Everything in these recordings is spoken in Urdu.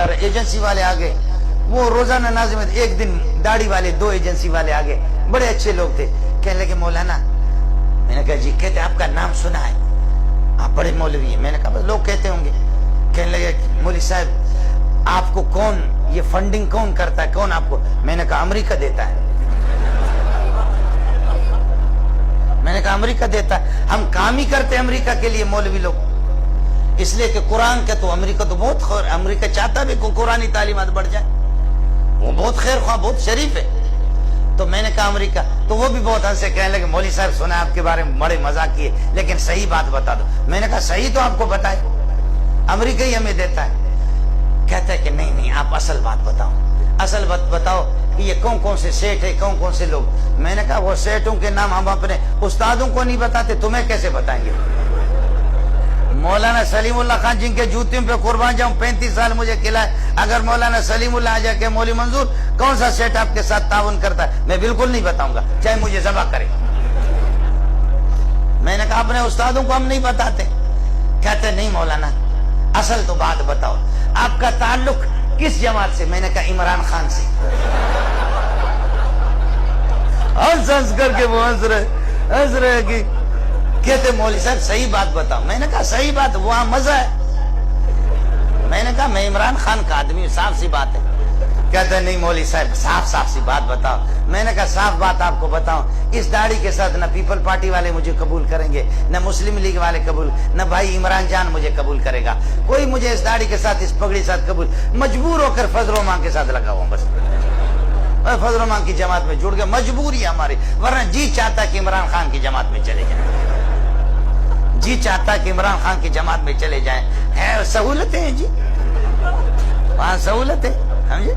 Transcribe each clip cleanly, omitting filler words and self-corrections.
اور ایجنسی والے آ گئے، وہ روزانہ ناظم ایک دن داڑھی والے 2 ایجنسی والے آ گئے، بڑے اچھے لوگ تھے، کہنے لگے مولانا، میں نے کہا جی، کہتے آپ کا نام سنا ہے، آپ بڑے مولوی ہیں۔ میں نے کہا بس لوگ کہتے ہوں گے۔ کہنے لگے مولوی صاحب آپ کو کون یہ فنڈنگ کون کرتا ہے، کون آپ کو؟ میں نے کہا امریکہ دیتا ہے۔ میں نے کہا امریکہ دیتا ہے، ہم کام ہی کرتے امریکہ کے لیے مولوی لوگ، اس لیے کہ قرآن کا تو امریکہ تو بہت خیر، امریکہ چاہتا بھی کہ قرآنی تعلیمات بڑھ جائے، وہ بہت خیر خواہ، بہت شریف ہے۔ تو میں نے کہا امریکہ، تو وہ بھی بہت ہنسے، کہنے لگے مولوی صاحب سنا آپ کے بارے میں بڑے مزاق کیے، لیکن صحیح بات بتا دو۔ میں نے کہا صحیح تو آپ کو بتائے، امریکہ ہی ہمیں دیتا ہے۔ کہتا ہے کہ نہیں آپ اصل بات بتاؤ، اصل بات بتاؤ کہ یہ کون کون سے سیٹ ہے، کون کون سے لوگ۔ میں نے کہا وہ سیٹوں کے نام ہم اپنے استادوں کو نہیں بتاتے، تمہیں کیسے بتائیں گے؟ مولانا سلیم اللہ خان جن کے جوتیوں پہ قربان جاؤں، 35 سال مجھے کھلائے، اگر مولانا سلیم اللہ آ جائے کہ مولوی منظور کون سا سیٹ آپ کے ساتھ تعاون کرتا ہے، میں بالکل نہیں بتاؤں گا، چاہے مجھے ذبح کرے۔ میں نے کہا اپنے استادوں کو ہم نہیں بتاتے۔ کہتے نہیں مولانا اصل تو بات بتاؤ، آپ کا تعلق کس جماعت سے؟ میں نے کہا عمران خان سے۔ ہنس کر کے وہ ہنس رہے کہ کہتے مولوی صاحب صحیح بات بتاؤ۔ میں نے کہا صحیح بات، وہاں مزہ ہے۔ میں نے کہا میں عمران خان کا آدمی ہوں، صاف سی بات ہے۔ کہتے نہیں مولوی صاحب صاف سی بات بتاؤ۔ میں نے کہا صاف بات آپ کو بتاؤں، اس داڑھی کے ساتھ نہ پیپل پارٹی والے مجھے قبول کریں گے، نہ مسلم لیگ والے قبول، نہ بھائی عمران جان مجھے قبول کرے گا، کوئی مجھے اس داڑھی کے ساتھ، اس پگڑی ساتھ قبول، مجبور ہو کر فضل الرحمان کے ساتھ لگا ہوا بس۔ فضل الرحمان کی جماعت میں جڑ گئے، مجبوری ہماری، ورنہ جی چاہتا کہ عمران خان کی جماعت میں چلے جائیں، جی چاہتا کہ عمران خان کی جماعت میں چلے جائیں۔ سہولتیں ہیں جی، وہاں سہولت ہے، سمجھے؟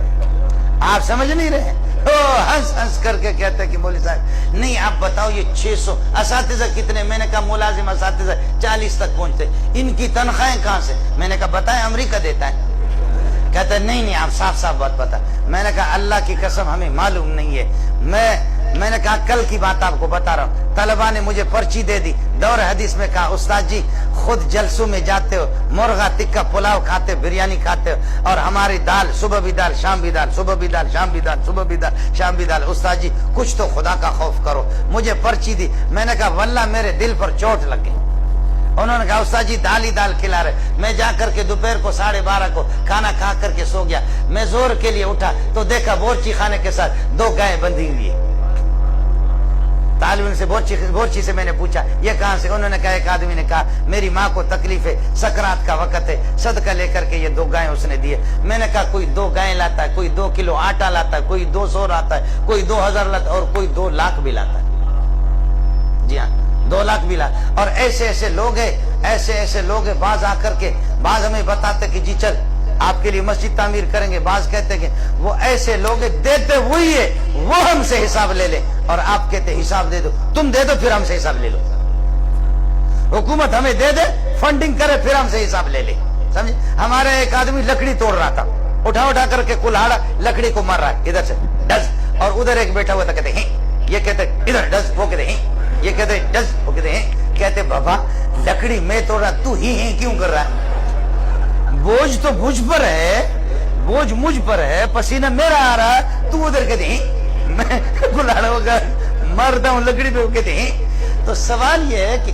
آپ سمجھ نہیں رہے۔ ہنس کر کے کہتا ہے کہ مولوی صاحب نہیں آپ بتاؤ یہ 600 اساتذہ کتنے؟ میں نے کہا ملازم اساتذہ 40 تک پہنچتے، ان کی تنخواہیں کہاں سے؟ میں نے کہا بتائیں امریکہ دیتا ہے۔ کہتا ہے نہیں آپ صاف بات بتا۔ میں نے کہا اللہ کی قسم ہمیں معلوم نہیں ہے۔ میں نے کہا کل کی بات آپ کو بتا رہا ہوں، طلبا نے مجھے پرچی دے دی، دور حدیث میں کہا استاد جی خود جلسوں میں جاتے ہو، مرغا ٹکا پلاؤ کھاتے، بریانی کھاتے ہو، اور ہماری دال صبح بھی دال شام بھی دال، صبح بھی دال شام بھی دال، صبح بھی دال شام بھی دال، استاد جی کچھ تو خدا کا خوف کرو۔ مجھے پرچی دی، میں نے کہا واللہ میرے دل پر چوٹ لگ گئی۔ انہوں نے کہا استاد جی دال ہی دال کھلا رہے۔ میں جا کر کے دوپہر کو 12:30 کو کھانا کھا کر کے سو گیا۔ میں زور کے لیے اٹھا تو دیکھا بورچی خانے کے ساتھ 2 گائے بندھی ہوئی ہے۔ طالب علم سے بورچی سے میں نے پوچھا یہ کہاں سے؟ انہوں نے کہا ایک آدمی نے کہا میری ماں کو تکلیف ہے، سکرات کا وقت ہے، صدقہ لے کر کے یہ 2 گائیں اس نے دیے۔ میں نے کہا کوئی 2 گائیں لاتا ہے، کوئی 2 کلو آٹا لاتا ہے، کوئی 200 لاتا ہے، کوئی 2000 لاتا ہے، اور کوئی 2 لاکھ بھی لاتا ہے۔ جی ہاں 2 لاکھ بھی لاتا ہے۔ اور ایسے لوگ ہیں، ایسے لوگ ہیں، بعض آ کر کے بعض ہمیں بتاتے کہ جی چل آپ کے لیے مسجد تعمیر کریں گے، بعض کہتے کہ وہ ایسے لوگ دیتے وہی ہے، وہ ہم سے حساب لے لے، اور آپ کہتے حساب دے دو، تم دے دو پھر ہم سے حساب لے لو۔ حکومت ہمیں دے دے، فنڈنگ کرے، پھر ہم سے حساب لے لے، سمجھے؟ ہمارے ایک آدمی لکڑی توڑ رہا تھا، اٹھا کر کے کلہاڑا لکڑی کو مار رہا ہے، ادھر سے ڈز، اور ادھر ایک بیٹھا ہوا تھا، کہتے ہیں یہ کہتے ادھر ڈز، وہ کہتے ہیں یہ کہتے ڈز، وہ کہتے ہیں کہتے بابا لکڑی میں توڑ رہا، تو ہی کیوں کر رہا ہے؟ بوجھ تو مجھ پر ہے، بوجھ مجھ پر ہے، پسینہ میرا آ رہا ہے، تو ادھر کہتے ہیں میں کلاڑا ہوگا مارتا ہوں لکڑی پہ، کہتے ہیں۔ تو سوال یہ ہے کہ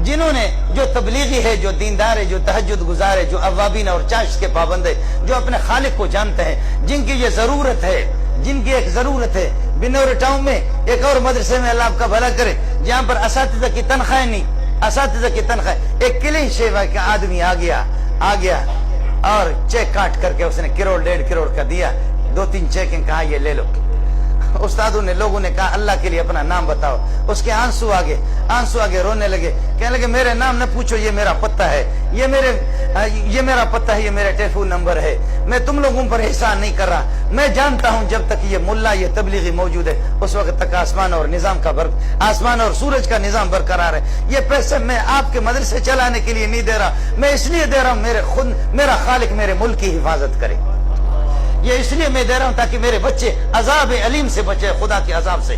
جنہوں نے جو تبلیغی ہے، جو دیندار ہے، جو تہجد گزار ہے، جو اوابین اور چاشت کے پابند ہے، جو اپنے خالق کو جانتے ہیں، جن کی یہ ضرورت ہے، جن کی ایک ضرورت ہے۔ بنور ٹاؤن میں ایک اور مدرسے میں اللہ آپ کا بھلا کرے جہاں پر اساتذہ کی تنخواہیں نہیں، اساتذہ کی تنخواہ، ایک کلین شیوا کا آدمی آ گیا اور چیک کاٹ کر کے اس نے 1 1.5 کروڑ کا دیا، 2-3 چیکیں، کہا یہ لے لو۔ استادوں نے لوگوں نے کہا اللہ کے لیے اپنا نام بتاؤ۔ اس کے آنسو آگے رونے لگے، کہنے لگے میرے نام نہ پوچھو، یہ میرا پتہ ہے، یہ میرا پتہ ہے، یہ میرا ٹیلی فون نمبر ہے، میں تم لوگوں پر احسان نہیں کر رہا، میں جانتا ہوں جب تک یہ ملا یہ تبلیغی موجود ہے اس وقت تک آسمان اور سورج کا نظام برقرار ہے۔ یہ پیسے میں آپ کے مدرسے چلانے کے لیے نہیں دے رہا، میں اس لیے دے رہا ہوں میرا خالق میرے ملک کی حفاظت کرے، یہ اس لیے میں دے رہا ہوں تاکہ میرے بچے عذاب علیم سے بچے، خدا کے عذاب سے۔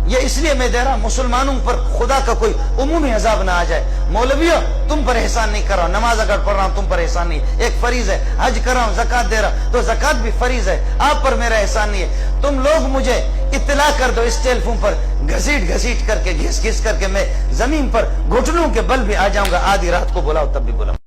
یہ اس لیے میں دے رہا مسلمانوں پر خدا کا کوئی عمومی عذاب نہ آ جائے. مولویوں تم پر احسان نہیں کر رہا ہوں, نماز اگر پڑھ رہا ہوں تم پر احسان نہیں, ایک فریض ہے. حج کر رہا ہوں, زکات دے رہا تو زکات بھی فریض ہے, آپ پر میرا احسان نہیں ہے. تم لوگ مجھے اطلاع کر دو اس ٹیلی فون پر, گھسیٹ کر کے گھس کر کے میں زمین پر گھٹنوں کے بل بھی آ جاؤں گا, آدھی رات کو بلاؤ تب بھی بلاؤں.